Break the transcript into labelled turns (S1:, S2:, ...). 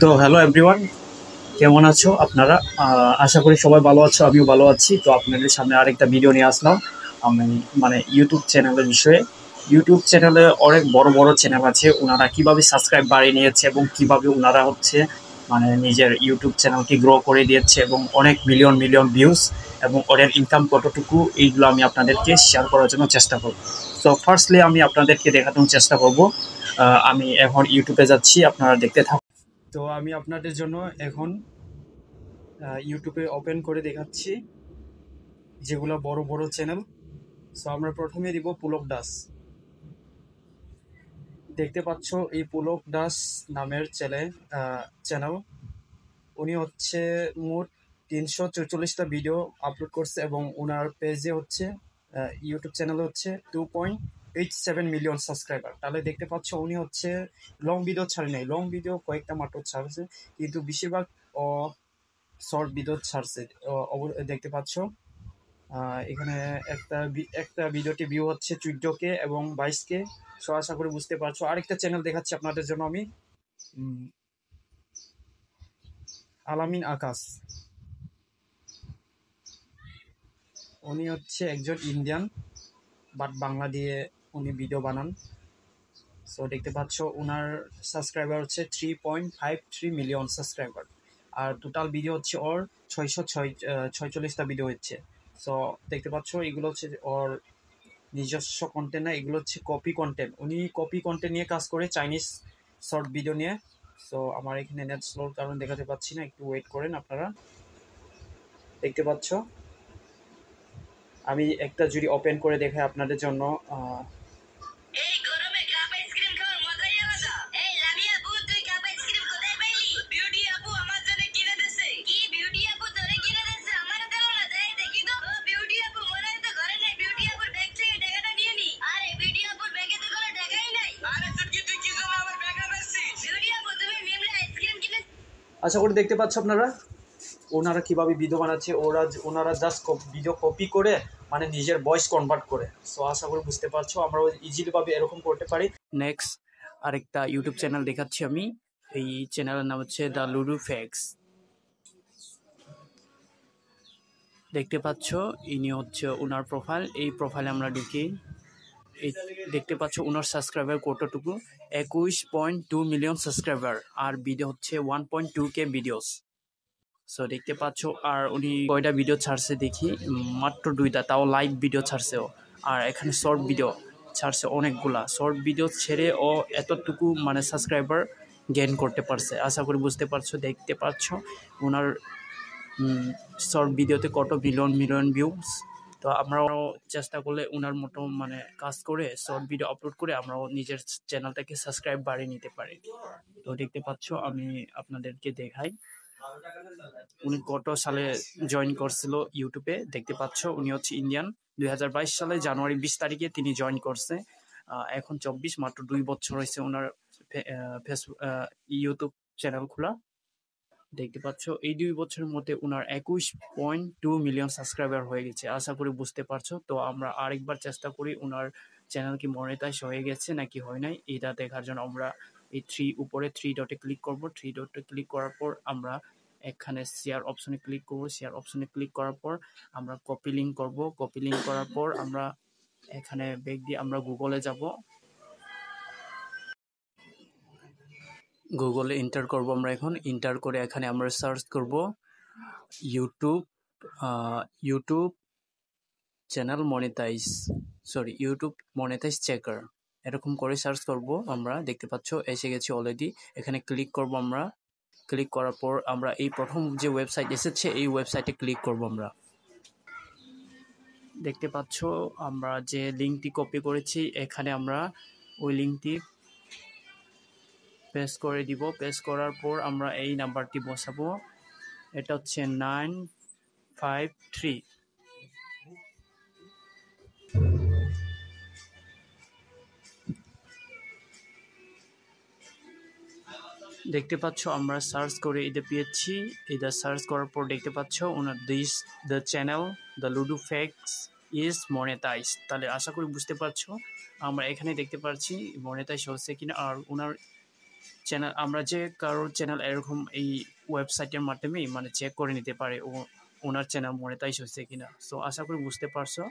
S1: তো hello everyone, কেমন আছো আপনারা? আশা করি সবাই ভালো আছো, আমিও ভালো আছি। তো আপনাদের সামনে আরেকটা ভিডিও নিয়ে আসলাম। আমি ইউটিউব চ্যানেলের বিষয়ে। ইউটিউব চ্যানেলে অনেক বড় বড় চ্যানেল আছে, ওনারা কিভাবে সাবস্ক্রাইব বাড়িয়ে নিয়েছে এবং কিভাবে ওনারা নিজের ইউটিউব চ্যানেলকে গ্রো করে দিয়েছে এবং অনেক মিলিয়ন মিলিয়ন ভিউজ এবং ওদের ইনকাম কতটুকু, এইগুলো আমি আপনাদেরকে শেয়ার করার জন্য চেষ্টা করব। তো ফার্স্টলি আমি আপনাদেরকে দেখানোর চেষ্টা করব। আমি এখন ইউটিউবে যাচ্ছি, আপনারা দেখতে থাকুন। তো আমি আপনাদের জন্য এখন ইউটিউবে ওপেন করে দেখাচ্ছি যেগুলো বড় বড় চ্যানেল। সো আমরা প্রথমে দিব পুলক দাস। দেখতে পাচ্ছ এই পুলক দাস নামের চ্যানেল। উনি হচ্ছে মোট 344টা ভিডিও আপলোড করছে এবং ওনার পেজে হচ্ছে ইউটিউব চ্যানেলে হচ্ছে 2.87 মিলিয়ন সাবস্ক্রাইবার। তাহলে দেখতে পাচ্ছ উনি হচ্ছে লং ভিডিও ছাড়ে নাই, লং ভিডিও কয়েকটা মাত্র ছাড়ছে, কিন্তু বেশিরভাগ শর্ট ভিডিও ছাড়ছে। দেখতে পাচ্ছ এখানে একটা ভিডিওটি ভিউ হচ্ছে 14K এবং 22K। সো আশা করে বুঝতে পারছো। আরেকটা চ্যানেল দেখাচ্ছি আপনাদের জন্য আমি, আলামিন আকাশ। উনি হচ্ছে একজন ইন্ডিয়ান, বাট বাংলা দিয়ে উনি ভিডিও বানান। সো দেখতে পাচ্ছ ওনার সাবস্ক্রাইবার হচ্ছে 3.53 মিলিয়ন সাবস্ক্রাইবার। আর টোটাল ভিডিও হচ্ছে ওর 646টা ভিডিও হচ্ছে। সো দেখতে পাচ্ছ এগুলো হচ্ছে ওর নিজস্ব কন্টেন্ট না, এগুলো হচ্ছে কপি কন্টেন্ট। উনি কপি কন্টেন্ট নিয়ে কাজ করে, চাইনিজ শর্ট ভিডিও নিয়ে। সো আমার এখানে নেট স্লোর কারণে দেখাতে পাচ্ছি না, একটু ওয়েট করেন আপনারা। দেখতে পাচ্ছ আমি একটা যদি ওপেন করে দেখাই আপনাদের জন্য। আশা করি দেখতে পাচ্ছ আপনারা ওনারা কিভাবে ভিডিও বানাচ্ছে। ওনারা জাস্ট ভিডিও কপি করে নিজের ভয়েস কনভার্ট করে। সো আশা করি বুঝতে পারছো আমরা ইজিলি ভাবে এরকম করতে পারি। নেক্সট আরেকটা ইউটিউব চ্যানেল দেখাচ্ছি আমি। এই চ্যানেলের নাম হচ্ছে দ্য লুডু ফ্যাক্স। দেখতে পাচ্ছ ইনি হচ্ছে ওনার প্রোফাইল। এই প্রোফাইলে আমরা ঢুকি, দেখতে পাচ্ছ ওনার সাবস্ক্রাইবার কতটুকু, 21.2 মিলিয়ন সাবস্ক্রাইবার। আর ভিডিও হচ্ছে 1.2K ভিডিওস। সো দেখতে পাচ্ছ। আর উনি কয়টা ভিডিও ছাড়ছে দেখি, মাত্র 2টা, তাও লাইভ ভিডিও ছাড়ছে ও। আর এখানে শর্ট ভিডিও ছাড়ছে অনেকগুলা। শর্ট ভিডিও ছেড়ে ও এতটুকু সাবস্ক্রাইবার গেইন করতে পারছে। আশা করি বুঝতে পারছো। দেখতে পাচ্ছ ওনার শর্ট ভিডিওতে কত মিলিয়ন মিলিয়ন ভিউজ। তো আমরাও চেষ্টা করলে ওনার মতো কাজ করে শর্ট ভিডিও আপলোড করে আমরাও নিজের চ্যানেলটাকে সাবস্ক্রাইব বাড়িয়ে নিতে পারি। তো দেখতে পাচ্ছ আমি আপনাদেরকে দেখাই উনি কত সালে জয়েন করছিল ইউটিউবে। দেখতে পাচ্ছ উনি হচ্ছে ইন্ডিয়ান। 2022 সালে জানুয়ারি 20 তারিখে তিনি জয়েন করছে। এখন 24, মাত্র 2 বছর হয়েছে ওনার ফেসবুক ইউটিউব চ্যানেল খোলা। দেখতে পাচ্ছ এই 2 বছরের মধ্যে ওনার 21.2 মিলিয়ন সাবস্ক্রাইবার হয়ে গেছে। আশা করি বুঝতে পারছো। তো আমরা আরেকবার চেষ্টা করি ওনার চ্যানেল কি মনিটাইজ হয়ে গেছে নাকি হয় নাই, এটা দেখার জন্য আমরা এই উপরে 3 ডটে ক্লিক করব। 3 ডটে ক্লিক করার পর আমরা এখানে শেয়ার অপশনে ক্লিক করব। শেয়ার অপশনে ক্লিক করার পর আমরা কপি লিঙ্ক করব। কপি লিঙ্ক করার পর আমরা এখানে ব্যাক দিয়ে আমরা গুগলে যাব। গুগলে এন্টার করব আমরা। এখন এন্টার করে এখানে আমরা সার্চ করব YouTube YouTube channel monetize, YouTube monetize checker, এরকম করে সার্চ করব আমরা। দেখতে পাচ্ছ এসে গেছে অলরেডি। এখানে ক্লিক করব আমরা। ক্লিক করার পর আমরা এই প্রথম যে ওয়েবসাইট এসেছে এই ওয়েবসাইটে ক্লিক করব আমরা। দেখতে পাচ্ছ আমরা যে লিঙ্কটি কপি করেছি এখানে আমরা ওই লিঙ্কটি পেস্ট করে দিব। পেস্ট করার পর আমরা এই নাম্বারটি বসাবো। এটা হচ্ছে 953। দেখতে পাচ্ছ আমরা সার্চ করে এটা পেয়েছি। এটা সার্চ করার পর দেখতে পাচ্ছ owner the channel the ludo facts is monetise. তাহলে আশা করি বুঝতে পারছো আমরা এখানে দেখতে পাচ্ছি মনিটাইজ হচ্ছে কিনা। আর ওনার চ্যানেল আমরা যে কারোর চ্যানেল এরকম এই ওয়েবসাইটের মাধ্যমেই মানে চেক করে নিতে পারে ওনার চ্যানেল মনিটাইজ হয়েছে কিনা। সো আশা করি বুঝতে পারছো।